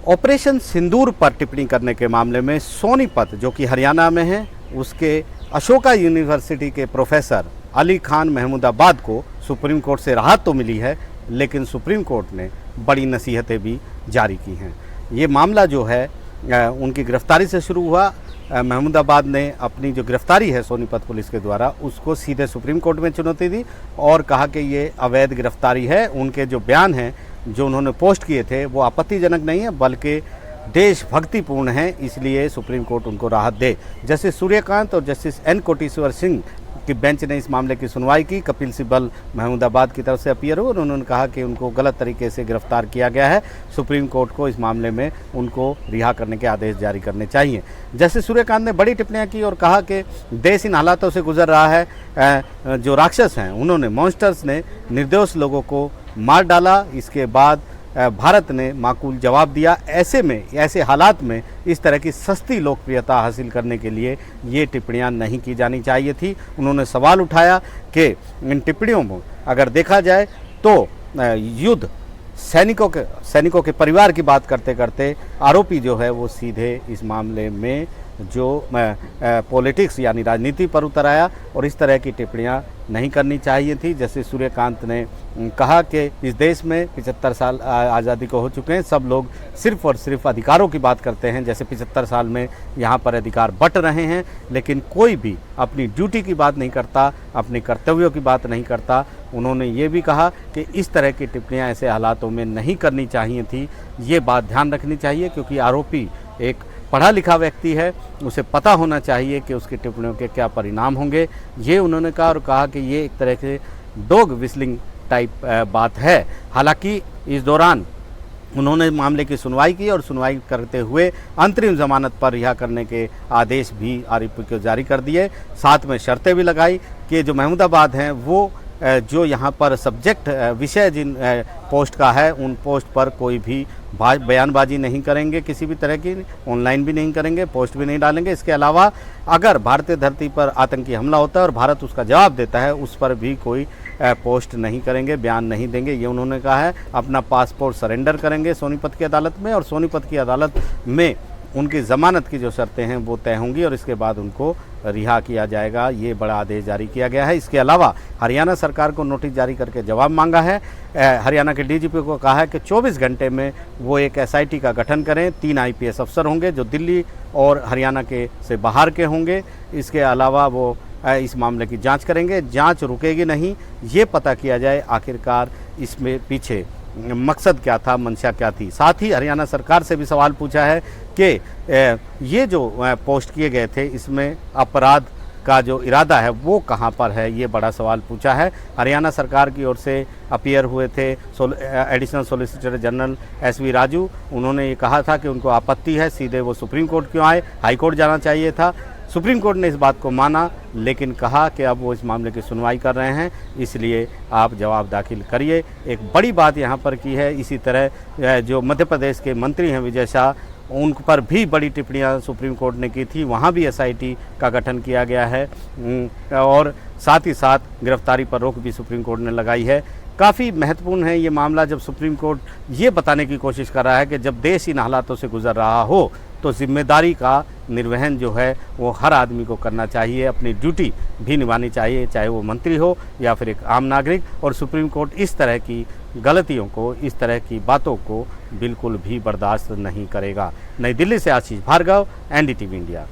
Operation सिंदूर पर टिप्पणी करने के मामले में सोनीपत, जो कि हरियाणा में है, उसके अशोका यूनिवर्सिटी के प्रोफेसर अली खान महमूदाबाद को सुप्रीम कोर्ट से राहत तो मिली है, लेकिन सुप्रीम कोर्ट ने बड़ी नसीहतें भी जारी की हैं। ये मामला जो है उनकी गिरफ्तारी से शुरू हुआ। महमूदाबाद ने अपनी जो गिरफ्तारी है सोनीपत पुलिस के द्वारा, उसको सीधे सुप्रीम कोर्ट में चुनौती दी और कहा कि ये अवैध गिरफ्तारी है। उनके जो बयान हैं जो उन्होंने पोस्ट किए थे वो आपत्तिजनक नहीं है बल्कि देशभक्तिपूर्ण है, इसलिए सुप्रीम कोर्ट उनको राहत दे। जस्टिस सूर्यकांत और जस्टिस एन कोटेश्वर सिंह की बेंच ने इस मामले की सुनवाई की। कपिल सिब्बल महमूदाबाद की तरफ से अपीयर हुए और उन्होंने कहा कि उनको गलत तरीके से गिरफ्तार किया गया है। सुप्रीम कोर्ट को इस मामले में उनको रिहा करने के आदेश जारी करने चाहिए। जस्टिस सूर्यकांत ने बड़ी टिप्पणियां की और कहा कि देश इन हालातों से गुजर रहा है। जो राक्षस हैं, उन्होंने मॉन्स्टर्स ने निर्दोष लोगों को मार डाला। इसके बाद भारत ने माकूल जवाब दिया। ऐसे हालात में इस तरह की सस्ती लोकप्रियता हासिल करने के लिए ये टिप्पणियां नहीं की जानी चाहिए थी। उन्होंने सवाल उठाया कि इन टिप्पणियों में अगर देखा जाए तो युद्ध सैनिकों के परिवार की बात करते करते आरोपी जो है वो सीधे इस मामले में जो पॉलिटिक्स यानी राजनीति पर उतर आया और इस तरह की टिप्पणियां नहीं करनी चाहिए थी। जैसे सूर्यकांत ने कहा कि इस देश में 75 साल आज़ादी को हो चुके हैं, सब लोग सिर्फ और सिर्फ अधिकारों की बात करते हैं। जैसे 75 साल में यहाँ पर अधिकार बंट रहे हैं, लेकिन कोई भी अपनी ड्यूटी की बात नहीं करता, अपने कर्तव्यों की बात नहीं करता। उन्होंने ये भी कहा कि इस तरह की टिप्पणियाँ ऐसे हालातों में नहीं करनी चाहिए थी। ये बात ध्यान रखनी चाहिए क्योंकि आरोपी एक पढ़ा लिखा व्यक्ति है, उसे पता होना चाहिए कि उसकी टिप्पणियों के क्या परिणाम होंगे। ये उन्होंने कहा और कहा कि ये एक तरह के डॉग विस्लिंग टाइप बात है। हालांकि इस दौरान उन्होंने मामले की सुनवाई की और सुनवाई करते हुए अंतरिम जमानत पर रिहा करने के आदेश भी आरोपी को जारी कर दिए। साथ में शर्तें भी लगाई कि जो महमूदाबाद हैं वो जो यहाँ पर सब्जेक्ट विषय जिन पोस्ट का है, उन पोस्ट पर कोई भी बयानबाजी नहीं करेंगे, किसी भी तरह की ऑनलाइन भी नहीं करेंगे, पोस्ट भी नहीं डालेंगे। इसके अलावा अगर भारतीय धरती पर आतंकी हमला होता है और भारत उसका जवाब देता है, उस पर भी कोई पोस्ट नहीं करेंगे, बयान नहीं देंगे, ये उन्होंने कहा है। अपना पासपोर्ट सरेंडर करेंगे सोनीपत की अदालत में और सोनीपत की अदालत में उनकी ज़मानत की जो शर्तें हैं वो तय होंगी और इसके बाद उनको रिहा किया जाएगा। ये बड़ा आदेश जारी किया गया है। इसके अलावा हरियाणा सरकार को नोटिस जारी करके जवाब मांगा है। हरियाणा के डीजीपी को कहा है कि 24 घंटे में वो एक एसआईटी का गठन करें। 3 आईपीएस अफसर होंगे जो दिल्ली और हरियाणा के से बाहर के होंगे। इसके अलावा वो इस मामले की जांच करेंगे। जांच रुकेगी नहीं, ये पता किया जाए आखिरकार इसमें पीछे मकसद क्या था, मंशा क्या थी। साथ ही हरियाणा सरकार से भी सवाल पूछा है कि ये जो पोस्ट किए गए थे, इसमें अपराध का जो इरादा है वो कहाँ पर है, ये बड़ा सवाल पूछा है। हरियाणा सरकार की ओर से अपीयर हुए थे additional solicitor general S V Raju. उन्होंने ये कहा था कि उनको आपत्ति है, सीधे वो सुप्रीम कोर्ट क्यों आए, हाई कोर्ट जाना चाहिए था। सुप्रीम कोर्ट ने इस बात को माना, लेकिन कहा कि अब वो इस मामले की सुनवाई कर रहे हैं, इसलिए आप जवाब दाखिल करिए। एक बड़ी बात यहाँ पर की है। इसी तरह जो मध्य प्रदेश के मंत्री हैं विजय शाह, उन पर भी बड़ी टिप्पणियाँ सुप्रीम कोर्ट ने की थी। वहाँ भी एसआईटी का गठन किया गया है और साथ ही साथ गिरफ्तारी पर रोक भी सुप्रीम कोर्ट ने लगाई है। काफ़ी महत्वपूर्ण है ये मामला, जब सुप्रीम कोर्ट ये बताने की कोशिश कर रहा है कि जब देश इन हालातों से गुजर रहा हो तो जिम्मेदारी का निर्वहन जो है वो हर आदमी को करना चाहिए, अपनी ड्यूटी भी निभानी चाहिए, चाहे वो मंत्री हो या फिर एक आम नागरिक। और सुप्रीम कोर्ट इस तरह की गलतियों को, इस तरह की बातों को बिल्कुल भी बर्दाश्त नहीं करेगा। नई दिल्ली से आशीष भार्गव, एनडीटीवी इंडिया।